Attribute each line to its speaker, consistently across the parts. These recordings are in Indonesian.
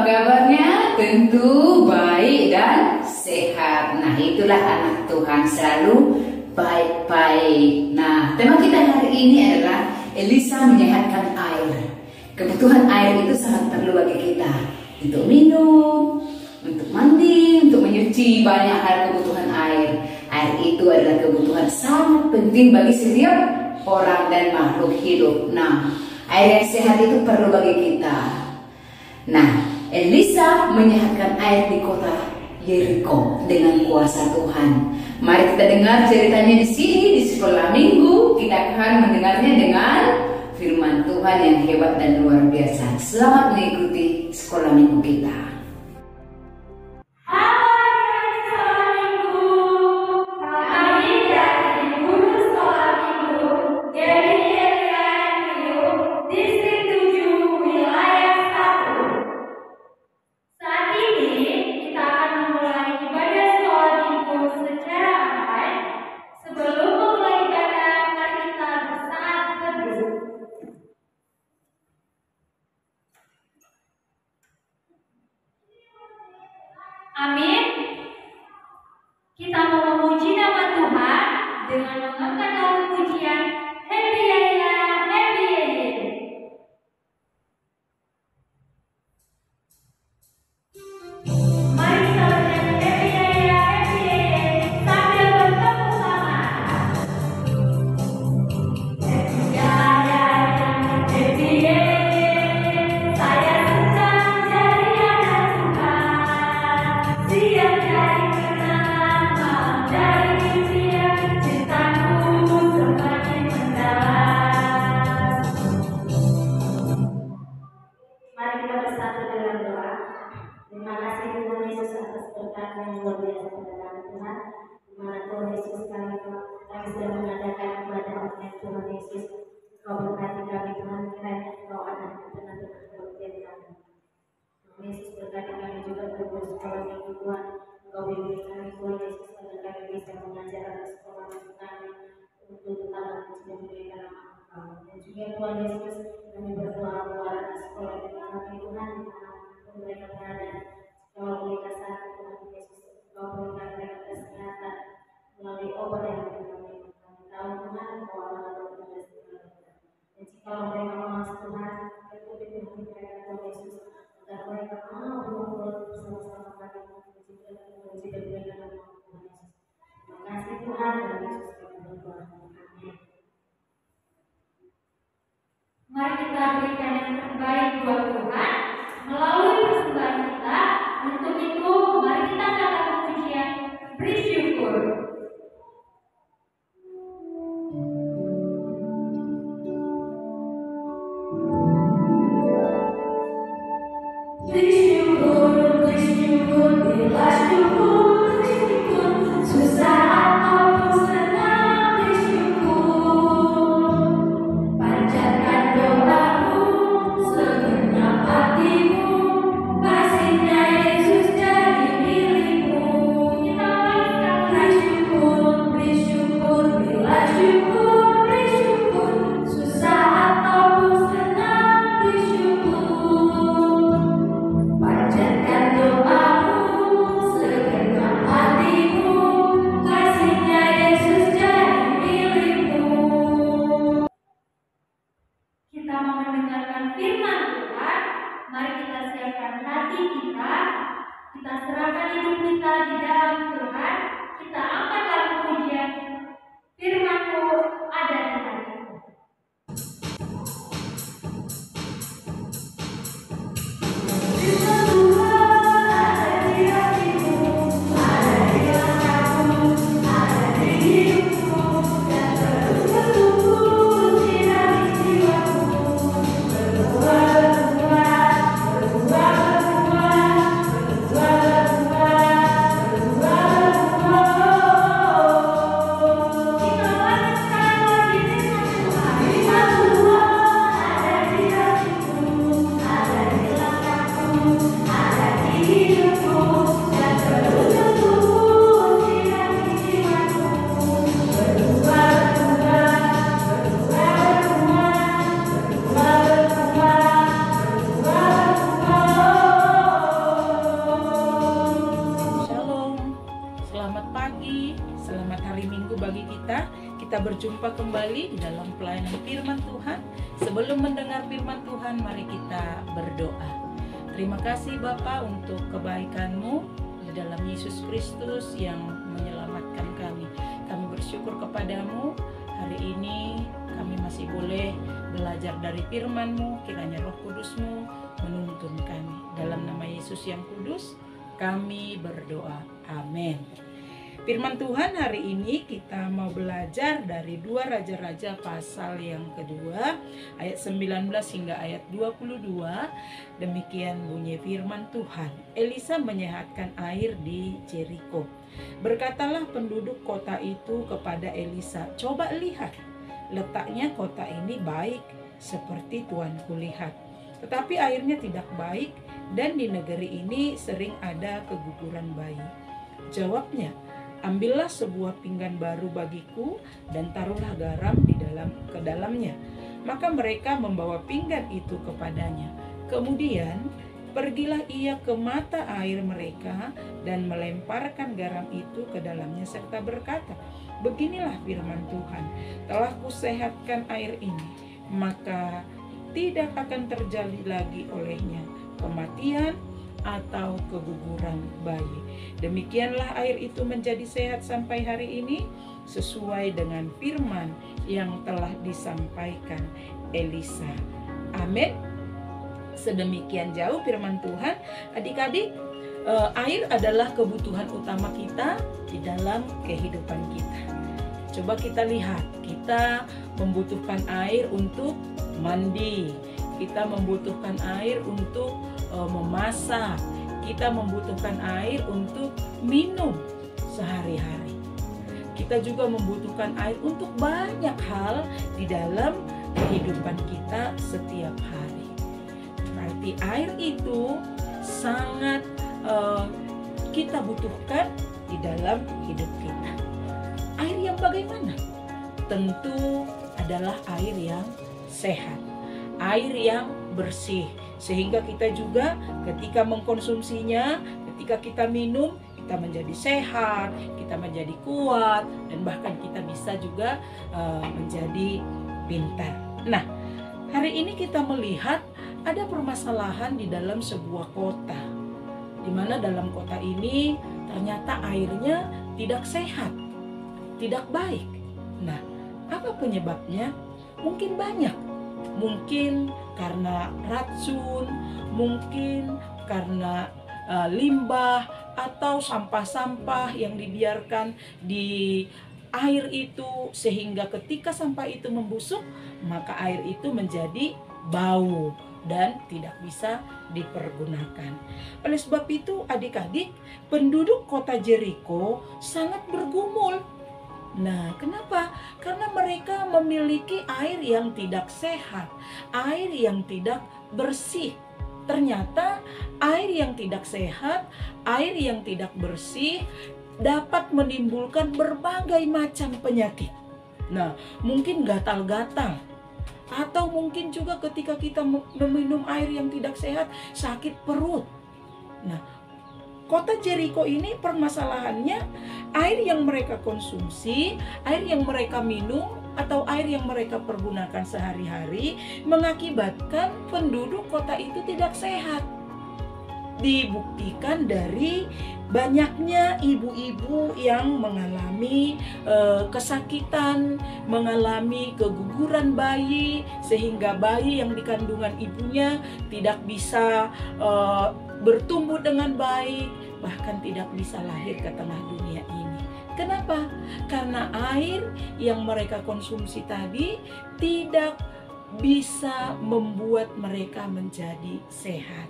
Speaker 1: kabarnya? Tentu baik dan sehat. Nah, itulah anak Tuhan, selalu baik-baik. Nah, tema kita hari ini adalah Elisa menyehatkan air. Kebutuhan air itu sangat perlu bagi kita. Untuk minum, untuk mandi, untuk menyuci, banyak hal kebutuhan air. Air itu adalah kebutuhan sangat penting bagi setiap orang dan makhluk hidup. Nah, air yang sehat itu perlu bagi kita. Nah, Elisa menyehatkan air di kota Yeriko dengan kuasa Tuhan. Mari kita dengar ceritanya di sini di sekolah minggu. Kita akan mendengarnya dengan firman Tuhan yang hebat dan luar biasa. Selamat mengikuti sekolah minggu kita.
Speaker 2: Amin. Kita mau memuji nama Tuhan dengan mengangkat lagu pujian Happy Yaya, Happy Yaya. Mari kita bernyanyi Happy Yaya, Happy Yaya sambil bertepuk tangan. Happy Yaya, Happy Yaya, saya sedang jadi anak Tuhan. Siap jadi kenangan, maaf dari dunia, cintaku semakin mendalam. Mari kita bersatu dalam doa. Terima kasih Tuhan Yesus atas berkat yang luar biasa pada kami Tuhan. Di mana Tuhan Yesus kami sudah mengadakan ibadah online Tuhan Yesus. Kau berkati kami Tuhan, kiranya Kau ada benar-benar kemudian kami. Tuhan Yesus berkati kami juga untuk sekolah minggu Tuhan. Kau bimbing kami Tuhan Yesus agar kami bisa mengajar anak sekolah minggu kami untuk tetap memuliakan nama Engkau. Dan juga Tuhan Yesus kami berdoa buat anak sekolah minggu kami Tuhan, dimanapun mereka berada. Kau berikan saat Tuhan Yesus, Kau berikan mereka kesehatan melalui obat yang kami tahu Tuhan bahwa Allah bertugas di mereka. Dan jika mereka memasuk Tuhan, bertubi Tuhan mereka Tuhan Yesus, agar mereka mau berulang bersama-sama kami memuji dan berikan nama Tuhan Yesus. Terima kasih Tuhan dan Yesus kami berdoa. Amin. Mari kita berikan yang terbaik buat Tuhan melalui persembahan kita. Untuk itu, mari kita katakan pujian bersyukur. Bersyukur, bersyukur, bila syukur, bersyukur, susah ataupun senang bersyukur. Panjatkan doamu, segenap hatimu, kasihnya Yesus jadi milikmu. Kita bersyukur, bersyukur, bila syukur, bersyukur, susah ataupun senang bersyukur. Panjatkan doamu, segenap hatimu, kasihnya Yesus jadi milikmu. Kita mau mendengarkan firman Tuhan. Mari kita siapkan hati kita. Kita serahkan hidup kita di dalam Tuhan. Kita angkat lagu pujian firman-Mu ada di hatiku.
Speaker 3: berjumpa kembali di dalam pelayanan firman Tuhan. Sebelum mendengar firman Tuhan, mari kita berdoa. Terima kasih Bapa untuk kebaikan-Mu di dalam Yesus Kristus yang menyelamatkan kami. Kami bersyukur kepadamu. Hari ini kami masih boleh belajar dari firman-Mu. Kiranya Roh Kudus-Mu menuntun kami. Dalam nama Yesus yang kudus, kami berdoa. Amin. Firman Tuhan hari ini kita mau belajar dari 2 Raja-Raja pasal yang kedua, ayat 19 hingga ayat 22. Demikian bunyi firman Tuhan. Elisa menyehatkan air di Jeriko. Berkatalah penduduk kota itu kepada Elisa, "Coba lihat, letaknya kota ini baik seperti tuanku lihat. Tetapi airnya tidak baik dan di negeri ini sering ada keguguran bayi." Jawabnya, "Ambillah sebuah pinggan baru bagiku dan taruhlah garam ke dalamnya." Maka mereka membawa pinggan itu kepadanya. Kemudian pergilah ia ke mata air mereka dan melemparkan garam itu ke dalamnya serta berkata, "Beginilah firman Tuhan, telah kusehatkan air ini, maka tidak akan terjadi lagi olehnya kematian atau keguguran bayi." Demikianlah air itu menjadi sehat sampai hari ini, sesuai dengan firman yang telah disampaikan Elisa. Amin. Sedemikian jauh firman Tuhan. Adik-adik, air adalah kebutuhan utama kita di dalam kehidupan kita. Coba kita lihat, kita membutuhkan air untuk mandi, kita membutuhkan air untuk memasak, kita membutuhkan air untuk minum sehari-hari. Kita juga membutuhkan air untuk banyak hal di dalam kehidupan kita setiap hari. Berarti air itu sangat kita butuhkan di dalam hidup kita. Air yang bagaimana? Tentu adalah air yang sehat, air yang bersih, sehingga kita juga ketika mengkonsumsinya, ketika kita minum, kita menjadi sehat, kita menjadi kuat, dan bahkan kita bisa juga menjadi pintar. Nah, hari ini kita melihat ada permasalahan di dalam sebuah kota, di mana dalam kota ini ternyata airnya tidak sehat, tidak baik. Nah, apa penyebabnya? Mungkin banyak. Mungkin karena racun, mungkin karena limbah atau sampah-sampah yang dibiarkan di air itu, sehingga ketika sampah itu membusuk, maka air itu menjadi bau dan tidak bisa dipergunakan. Oleh sebab itu, adik-adik, penduduk kota Jeriko sangat bergumul. Nah, kenapa? Karena mereka memiliki air yang tidak sehat, air yang tidak bersih. Ternyata air yang tidak sehat, air yang tidak bersih dapat menimbulkan berbagai macam penyakit. Nah, mungkin gatal-gatal, atau mungkin juga ketika kita meminum air yang tidak sehat, sakit perut. Nah, kota Jeriko ini permasalahannya air yang mereka konsumsi, air yang mereka minum, atau air yang mereka pergunakan sehari-hari mengakibatkan penduduk kota itu tidak sehat. Dibuktikan dari banyaknya ibu-ibu yang mengalami kesakitan, mengalami keguguran bayi, sehingga bayi yang di kandungan ibunya tidak bisa bertumbuh dengan baik, bahkan tidak bisa lahir ke tengah dunia ini. Kenapa? Karena air yang mereka konsumsi tadi tidak bisa membuat mereka menjadi sehat,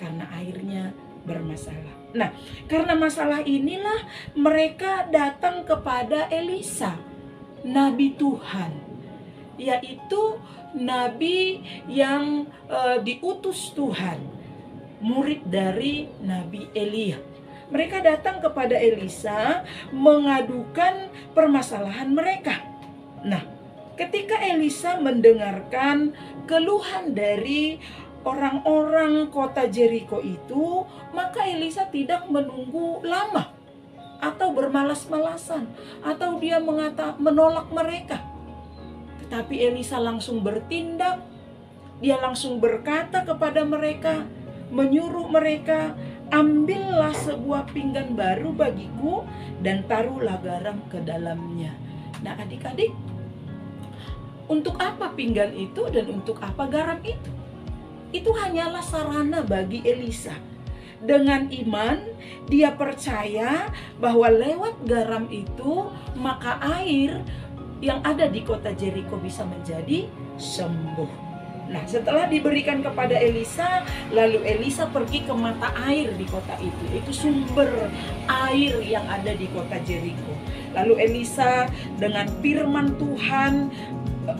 Speaker 3: karena airnya bermasalah. Nah, karena masalah inilah mereka datang kepada Elisa, nabi Tuhan, yaitu nabi yang diutus Tuhan, murid dari Nabi Elia. Mereka datang kepada Elisa mengadukan permasalahan mereka. Nah, ketika Elisa mendengarkan keluhan dari orang-orang kota Jeriko itu, maka Elisa tidak menunggu lama. atau bermalas-malasan, atau dia menolak mereka. Tetapi Elisa langsung bertindak. Dia langsung berkata kepada mereka, menyuruh mereka, ambillah sebuah pinggan baru bagiku dan taruhlah garam ke dalamnya. Nah adik-adik, untuk apa pinggan itu dan untuk apa garam itu? Itu hanyalah sarana bagi Elisa. Dengan iman, dia percaya bahwa lewat garam itu, maka air yang ada di kota Jeriko bisa menjadi sembuh. Nah, setelah diberikan kepada Elisa, lalu Elisa pergi ke mata air di kota itu. Itu sumber air yang ada di kota Jeriko. Lalu Elisa dengan firman Tuhan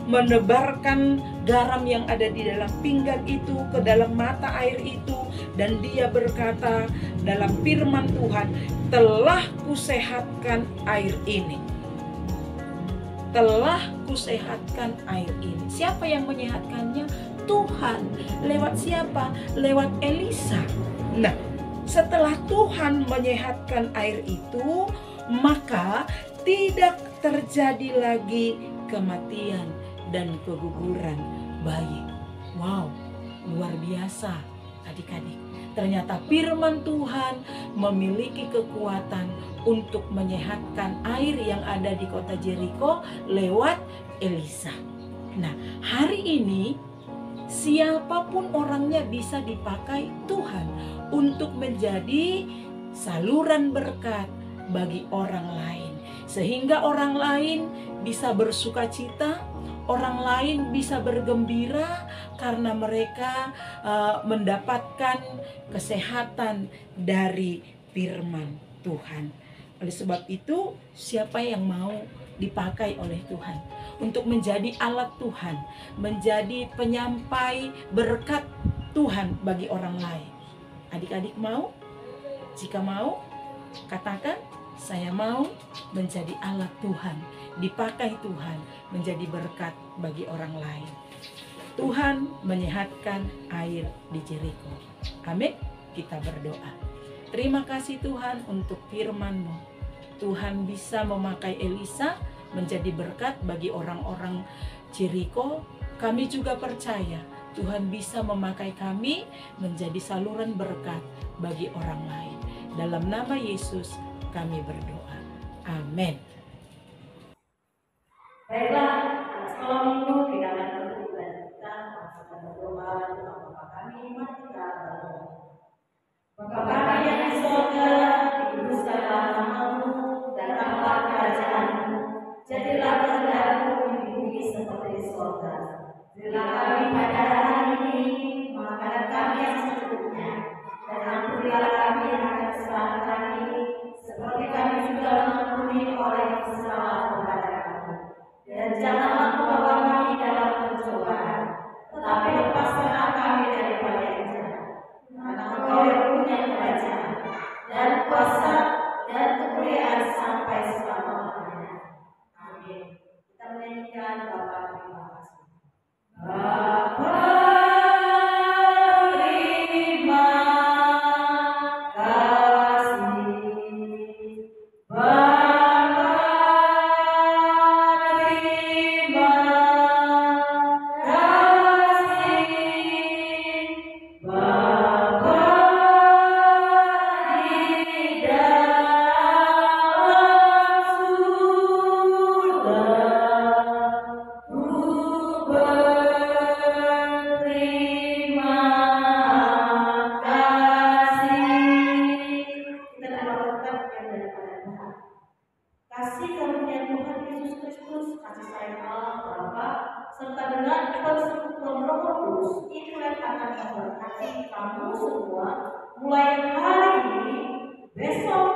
Speaker 3: menebarkan garam yang ada di dalam pinggan itu ke dalam mata air itu, dan dia berkata dalam firman Tuhan, telah kusehatkan air ini. Telah kusehatkan air ini. Siapa yang menyehatkannya? Tuhan. Lewat siapa? Lewat Elisa. Nah, setelah Tuhan menyehatkan air itu, maka tidak terjadi lagi kematian dan keguguran bayi. Wow, luar biasa adik-adik. Ternyata firman Tuhan memiliki kekuatan untuk menyehatkan air yang ada di kota Jeriko lewat Elisa. Nah, hari ini siapapun orangnya bisa dipakai Tuhan untuk menjadi saluran berkat bagi orang lain. Sehingga orang lain bisa bersuka cita, orang lain bisa bergembira karena mereka mendapatkan kesehatan dari firman Tuhan. Oleh sebab itu, siapa yang mau dipakai oleh Tuhan untuk menjadi alat Tuhan, menjadi penyampai berkat Tuhan bagi orang lain? Adik-adik mau? Jika mau, katakan, saya mau menjadi alat Tuhan, dipakai Tuhan menjadi berkat bagi orang lain. Tuhan menyehatkan air di Jeriko. Amin. Kita berdoa. Terima kasih Tuhan untuk firman-Mu. Tuhan bisa memakai Elisa menjadi berkat bagi orang-orang Jeriko. Kami juga percaya Tuhan bisa memakai kami menjadi saluran berkat bagi orang lain. Dalam nama Yesus kami berdoa. Amin.
Speaker 2: Baiklah, sekolah minggu kita akan berdoa dan kita akan berdoa untuk Bapa kami, mari kita berdoa. Bapa kami yang di surga, dikuduskanlah nama-Mu, datanglah kerajaan-Mu, jadilah kehendak-Mu di bumi seperti di surga. Berilah kami pada hari ini makanan kami yang secukupnya, dan ampunilah kami akan kesalahan kami, seperti kami juga mengampuni orang yang bersalah kepada kami. Dan janganlah membawa kami dalam pencobaan, tetapi lepaskanlah kami daripada yang jahat. Karena Engkau yang punya kerajaan dan kuasa dan kemuliaan sampai selama-lamanya. Amin. Kita menyanyikan Bapa terima kasih. Bapa terima kasih. Kasih karunia Tuhan Yesus Kristus, kasih sayang Allah Bapa, serta dengan persekutuan Roh Kudus, itulah akan memberkati kamu semua mulai hari ini, besok,